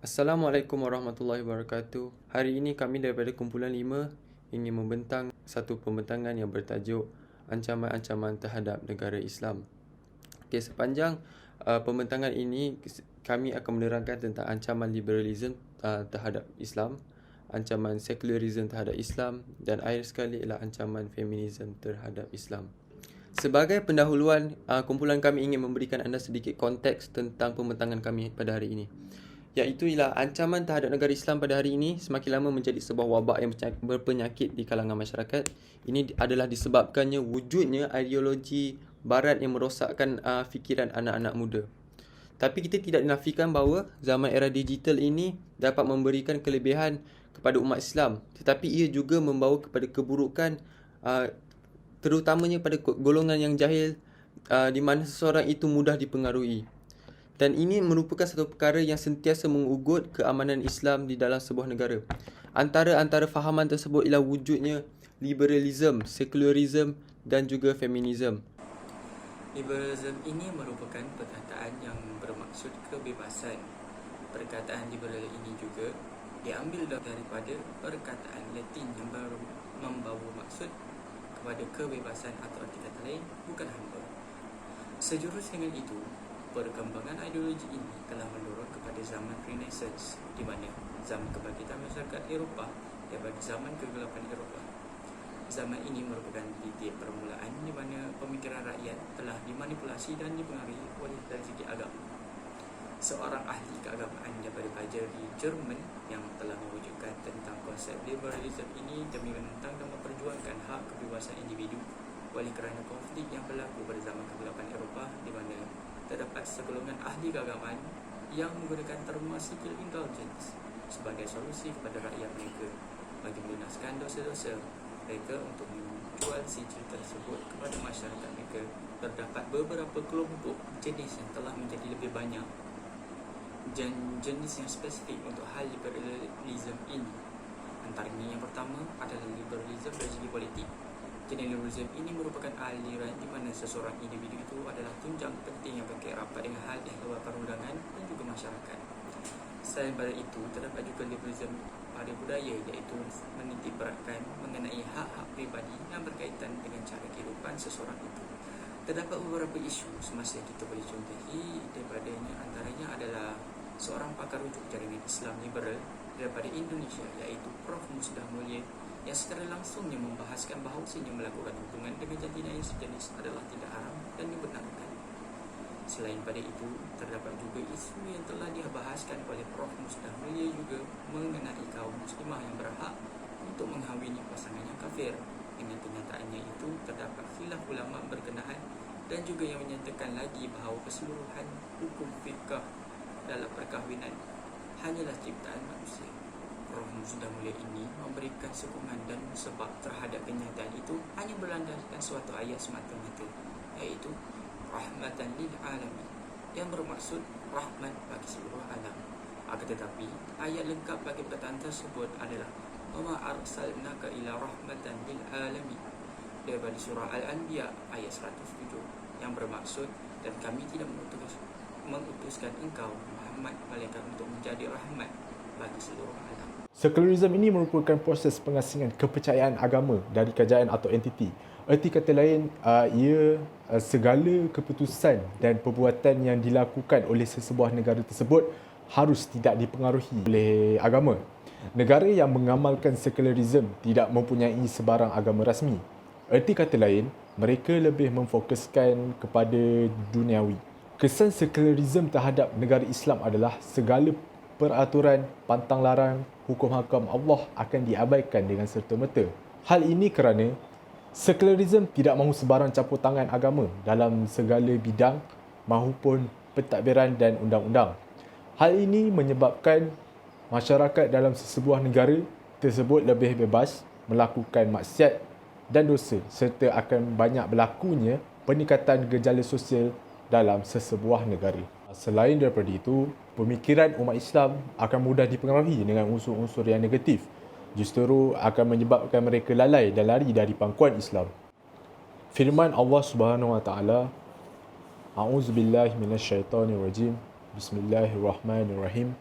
Assalamualaikum warahmatullahi wabarakatuh. Hari ini kami daripada kumpulan 5 ingin membentang satu pembentangan yang bertajuk Ancaman-ancaman terhadap negara Islam. Sepanjang pembentangan ini kami akan menerangkan tentang ancaman liberalisme terhadap Islam, ancaman sekularisme terhadap Islam dan akhir sekali ialah ancaman feminisme terhadap Islam. Sebagai pendahuluan, kumpulan kami ingin memberikan anda sedikit konteks tentang pembentangan kami pada hari ini. Iaitu ialah ancaman terhadap negara Islam pada hari ini semakin lama menjadi sebuah wabak yang berpenyakit di kalangan masyarakat. Ini adalah disebabkannya wujudnya ideologi barat yang merosakkan fikiran anak-anak muda. Tapi kita tidak dinafikan bahawa zaman era digital ini dapat memberikan kelebihan kepada umat Islam, tetapi ia juga membawa kepada keburukan terutamanya pada golongan yang jahil, di mana seseorang itu mudah dipengaruhi. Dan ini merupakan satu perkara yang sentiasa mengugut keamanan Islam di dalam sebuah negara. Antara fahaman tersebut ialah wujudnya liberalisme, sekularisme dan juga feminisme. Liberalisme ini merupakan perkataan yang bermaksud kebebasan. Perkataan liberal ini juga diambil daripada perkataan Latin yang membawa maksud kepada kebebasan atau arti kata lain bukan hamba. Sejurus dengan itu, perkembangan ideologi ini telah mendorong kepada zaman Renaissance, di mana zaman kebangkitan masyarakat Eropah daripada zaman kegelapan Eropah. Zaman ini merupakan titik permulaan di mana pemikiran rakyat telah dimanipulasi dan dipengaruhi oleh dari segi agama. Seorang ahli keagamaan daripada pelajar di Jerman yang telah mewujudkan tentang konsep liberalisme ini demi menentang dan memperjuangkan hak kebebasan individu oleh kerana konflik yang berlaku pada zaman kegelapan Eropah, di mana terdapat segolongan ahli keagamaan yang menggunakan terma civil indulgence sebagai solusi kepada rakyat mereka bagi melunaskan dosa-dosa mereka untuk menjual sijil tersebut kepada masyarakat mereka. Terdapat beberapa kelompok jenis yang telah menjadi lebih banyak jenis yang spesifik untuk hal liberalisme ini. Antaranya yang pertama adalah liberalisme dari segi politik. Jenis liberalisme ini merupakan aliran di mana seseorang individu itu adalah tunjang penting yang berkait rapat dengan hal ehwal perundangan dan juga masyarakat. Selain daripada itu, terdapat juga liberalisme pada budaya, iaitu menitik beratkan mengenai hak-hak pribadi yang berkaitan dengan cara kehidupan seseorang itu. Terdapat beberapa isu semasa kita boleh contohi daripadanya, antaranya adalah seorang pakar rujuk jaringan Islam liberal daripada Indonesia, iaitu Prof. Musdah Mulia, yang secara langsungnya membahaskan bahawasanya melakukan hubungan dengan jantina yang sejenis adalah tidak haram dan dibenarkan. Selain pada itu, terdapat juga isu yang telah dibahaskan oleh Prof. Musdah Mulia juga mengenai kaum muslimah yang berhak untuk menghawini pasangan yang kafir. Dengan kenyataannya itu, terdapat khilaf ulama berkenaan dan juga yang menyatakan lagi bahawa keseluruhan hukum fiqh dalam perkahwinan hanyalah ciptaan manusia. Prof. Musdah Mulia ini memberikan sokongan dan sebab terhadap kenyataan itu hanya berlandaskan suatu ayat semata-mata, iaitu rahmatan lil alamin, yang bermaksud rahmat bagi seluruh alam. Akan tetapi, ayat lengkap bagi perkataan tersebut adalah wama arsalnaka ila rahmatan lil alamin daripada surah Al-Anbiya ayat 107, yang bermaksud dan kami tidak mengutuskan engkau Muhammad malaikat untuk menjadi rahmat bagi seluruh alam. Sekularisme ini merupakan proses pengasingan kepercayaan agama dari kerajaan atau entiti. Erti kata lain, ia segala keputusan dan perbuatan yang dilakukan oleh sesebuah negara tersebut harus tidak dipengaruhi oleh agama. Negara yang mengamalkan sekularisme tidak mempunyai sebarang agama rasmi. Erti kata lain, mereka lebih memfokuskan kepada duniawi. Kesan sekularisme terhadap negara Islam adalah segala peraturan, pantang larang, hukum hakam Allah akan diabaikan dengan serta-merta. Hal ini kerana sekularisme tidak mahu sebarang campur tangan agama dalam segala bidang mahupun pentadbiran dan undang-undang. Hal ini menyebabkan masyarakat dalam sesebuah negara tersebut lebih bebas melakukan maksiat dan dosa serta akan banyak berlakunya peningkatan gejala sosial dalam sesebuah negara. Selain daripada itu, pemikiran umat Islam akan mudah dipengaruhi dengan unsur-unsur yang negatif. Justru akan menyebabkan mereka lalai dan lari dari pangkuan Islam. Firman Allah Subhanahu Wa Taala, A'udzubillahi minasyaitonirrajim. Bismillahirrahmanirrahim.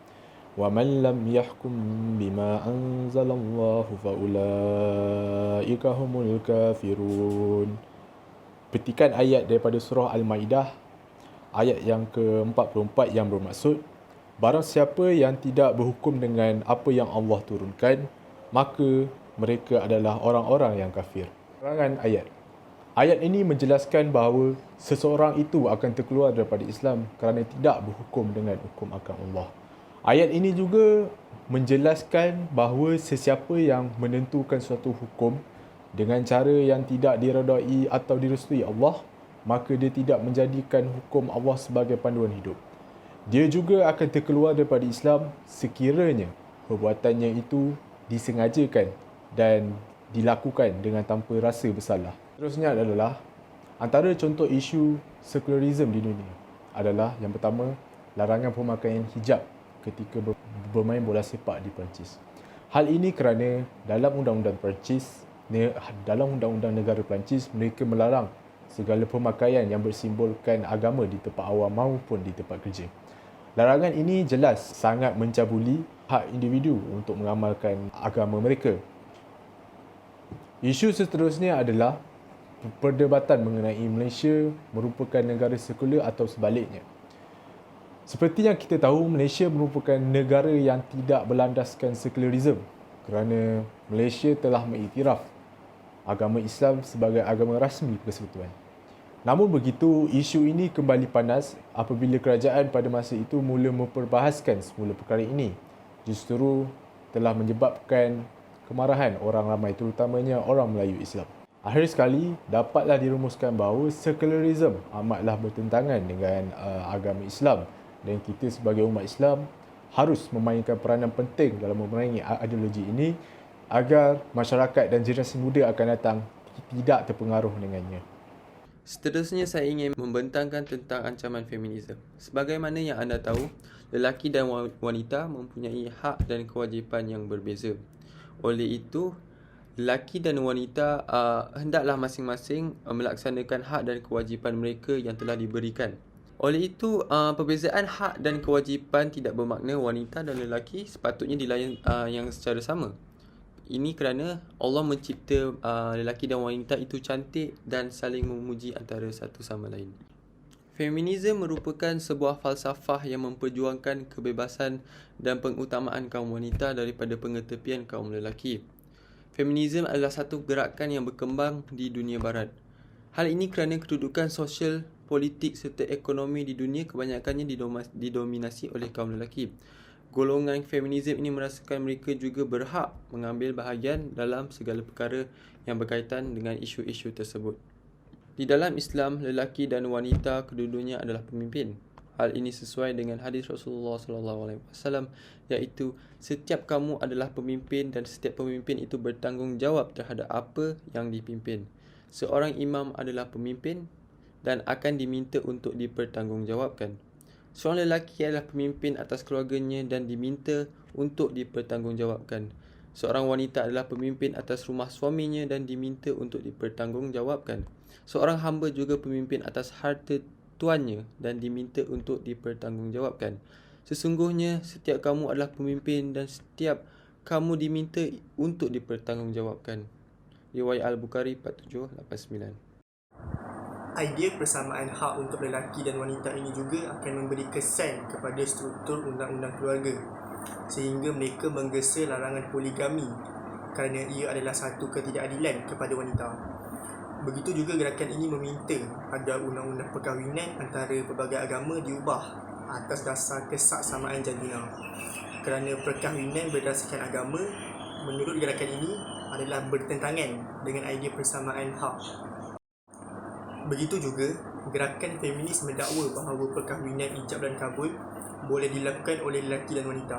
وَمَنْ لَمْ يَحْكُمْ بِمَا أَنْزَلَ اللَّهُ فَأُولَئِكَ هُمُ الْكَافِرُونَ. Petikan ayat daripada surah Al-Maidah ayat yang ke-44 yang bermaksud, barang siapa yang tidak berhukum dengan apa yang Allah turunkan, maka mereka adalah orang-orang yang kafir. Penerangan ayat. Ayat ini menjelaskan bahawa seseorang itu akan terkeluar daripada Islam kerana tidak berhukum dengan hukum agama Allah. Ayat ini juga menjelaskan bahawa sesiapa yang menentukan suatu hukum dengan cara yang tidak diredai atau direstui Allah, maka dia tidak menjadikan hukum Allah sebagai panduan hidup. Dia juga akan terkeluar daripada Islam sekiranya perbuatannya itu disengajakan dan dilakukan dengan tanpa rasa bersalah. Terusnya adalah antara contoh isu sekularisme di dunia adalah yang pertama, larangan pemakaian hijab ketika bermain bola sepak di Perancis. Hal ini kerana dalam undang-undang Perancis, dalam undang-undang negara Perancis, mereka melarang segala pemakaian yang bersimbolkan agama di tempat awam maupun di tempat kerja. Larangan ini jelas sangat mencabuli hak individu untuk mengamalkan agama mereka. Isu seterusnya adalah perdebatan mengenai Malaysia merupakan negara sekular atau sebaliknya. Seperti yang kita tahu, Malaysia merupakan negara yang tidak berlandaskan sekularisme kerana Malaysia telah mengiktiraf agama Islam sebagai agama rasmi persekutuan. Namun begitu, isu ini kembali panas apabila kerajaan pada masa itu mula memperbahaskan semula perkara ini. Justru telah menyebabkan kemarahan orang ramai, terutamanya orang Melayu Islam. Akhir sekali, dapatlah dirumuskan bahawa sekularisme amatlah bertentangan dengan agama Islam dan kita sebagai umat Islam harus memainkan peranan penting dalam memerangi ideologi ini agar masyarakat dan generasi muda akan datang tidak terpengaruh dengannya. Seterusnya saya ingin membentangkan tentang ancaman feminisme. Sebagaimana yang anda tahu, lelaki dan wanita mempunyai hak dan kewajipan yang berbeza. Oleh itu, lelaki dan wanita hendaklah masing-masing melaksanakan hak dan kewajipan mereka yang telah diberikan. Oleh itu, perbezaan hak dan kewajipan tidak bermakna wanita dan lelaki sepatutnya dilayan yang secara sama. Ini kerana Allah mencipta lelaki dan wanita itu cantik dan saling memuji antara satu sama lain. Feminisme merupakan sebuah falsafah yang memperjuangkan kebebasan dan pengutamaan kaum wanita daripada pengetepian kaum lelaki. Feminisme adalah satu gerakan yang berkembang di dunia barat. Hal ini kerana kedudukan sosial, politik serta ekonomi di dunia kebanyakannya didominasi oleh kaum lelaki. Golongan feminisme ini merasakan mereka juga berhak mengambil bahagian dalam segala perkara yang berkaitan dengan isu-isu tersebut. Di dalam Islam, lelaki dan wanita kedua-duanya adalah pemimpin. Hal ini sesuai dengan hadis Rasulullah SAW, iaitu setiap kamu adalah pemimpin dan setiap pemimpin itu bertanggungjawab terhadap apa yang dipimpin. Seorang imam adalah pemimpin dan akan diminta untuk dipertanggungjawabkan. Seorang lelaki adalah pemimpin atas keluarganya dan diminta untuk dipertanggungjawabkan. Seorang wanita adalah pemimpin atas rumah suaminya dan diminta untuk dipertanggungjawabkan. Seorang hamba juga pemimpin atas harta tuannya dan diminta untuk dipertanggungjawabkan. Sesungguhnya setiap kamu adalah pemimpin dan setiap kamu diminta untuk dipertanggungjawabkan. Riwayat Al-Bukhari 4789. Idea persamaan hak untuk lelaki dan wanita ini juga akan memberi kesan kepada struktur undang-undang keluarga sehingga mereka menggesa larangan poligami kerana ia adalah satu ketidakadilan kepada wanita. Begitu juga gerakan ini meminta agar undang-undang perkahwinan antara pelbagai agama diubah atas dasar kesaksamaan jandina kerana perkahwinan berdasarkan agama menurut gerakan ini adalah bertentangan dengan idea persamaan hak. Begitu juga, gerakan feminis mendakwa bahawa perkahwinan ijab dan kabul boleh dilakukan oleh lelaki dan wanita.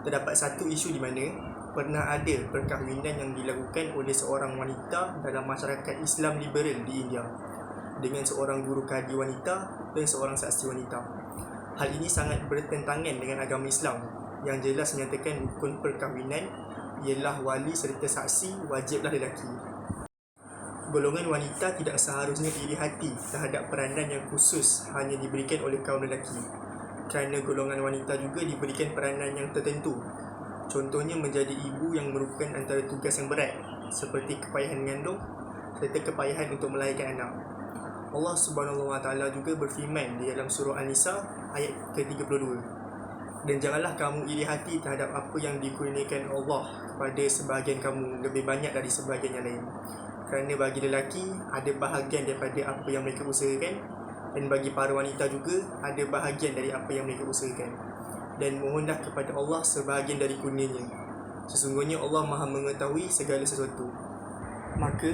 Terdapat satu isu di mana pernah ada perkahwinan yang dilakukan oleh seorang wanita dalam masyarakat Islam liberal di India dengan seorang guru kadi wanita dan seorang saksi wanita. Hal ini sangat bertentangan dengan agama Islam yang jelas menyatakan rukun perkahwinan ialah wali serta saksi wajiblah lelaki. Golongan wanita tidak seharusnya iri hati terhadap peranan yang khusus hanya diberikan oleh kaum lelaki. kerana golongan wanita juga diberikan peranan yang tertentu. Contohnya menjadi ibu yang merupakan antara tugas yang berat seperti kepayahan mengandung serta kepayahan untuk melahirkan anak. Allah Subhanahu Wa Taala juga berfirman di dalam surah An-Nisa ayat ke-32. Dan janganlah kamu iri hati terhadap apa yang dikurniakan Allah kepada sebahagian kamu lebih banyak dari sebahagian yang lain. Kerana bagi lelaki ada bahagian daripada apa yang mereka usahakan, dan bagi para wanita juga ada bahagian dari apa yang mereka usahakan. Dan mohonlah kepada Allah sebahagian dari kurnia-Nya. Sesungguhnya Allah Maha mengetahui segala sesuatu. Maka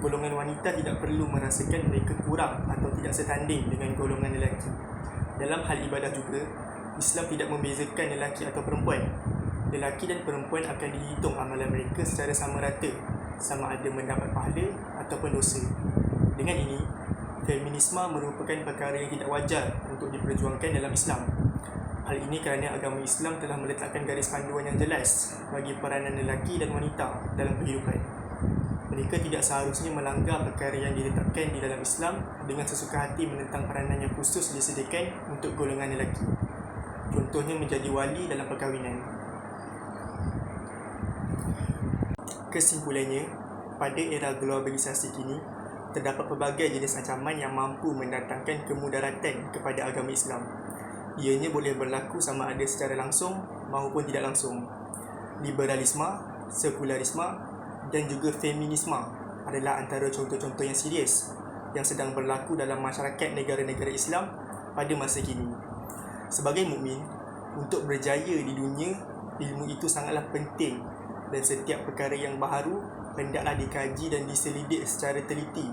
golongan wanita tidak perlu merasakan mereka kurang atau tidak setanding dengan golongan lelaki. Dalam hal ibadah juga, Islam tidak membezakan lelaki atau perempuan. Lelaki dan perempuan akan dihitung amalan mereka secara sama rata, sama ada mendapat pahala ataupun dosa. Dengan ini, feminisme merupakan perkara yang tidak wajar untuk diperjuangkan dalam Islam. Hal ini kerana agama Islam telah meletakkan garis panduan yang jelas bagi peranan lelaki dan wanita dalam kehidupan. Mereka tidak seharusnya melanggar perkara yang diletakkan di dalam Islam dengan sesuka hati menentang peranan yang khusus disediakan untuk golongan lelaki. Contohnya menjadi wali dalam perkahwinan. Kesimpulannya, pada era globalisasi kini, terdapat pelbagai jenis ancaman yang mampu mendatangkan kemudaratan kepada agama Islam. Ianya boleh berlaku sama ada secara langsung maupun tidak langsung. Liberalisme, sekularisme dan juga feminisme adalah antara contoh-contoh yang serius yang sedang berlaku dalam masyarakat negara-negara Islam pada masa kini. Sebagai mukmin, untuk berjaya di dunia, ilmu itu sangatlah penting dan setiap perkara yang baharu hendaklah dikaji dan diselidik secara teliti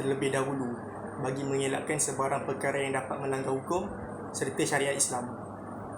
terlebih dahulu bagi mengelakkan sebarang perkara yang dapat melanggar hukum serta syariat Islam.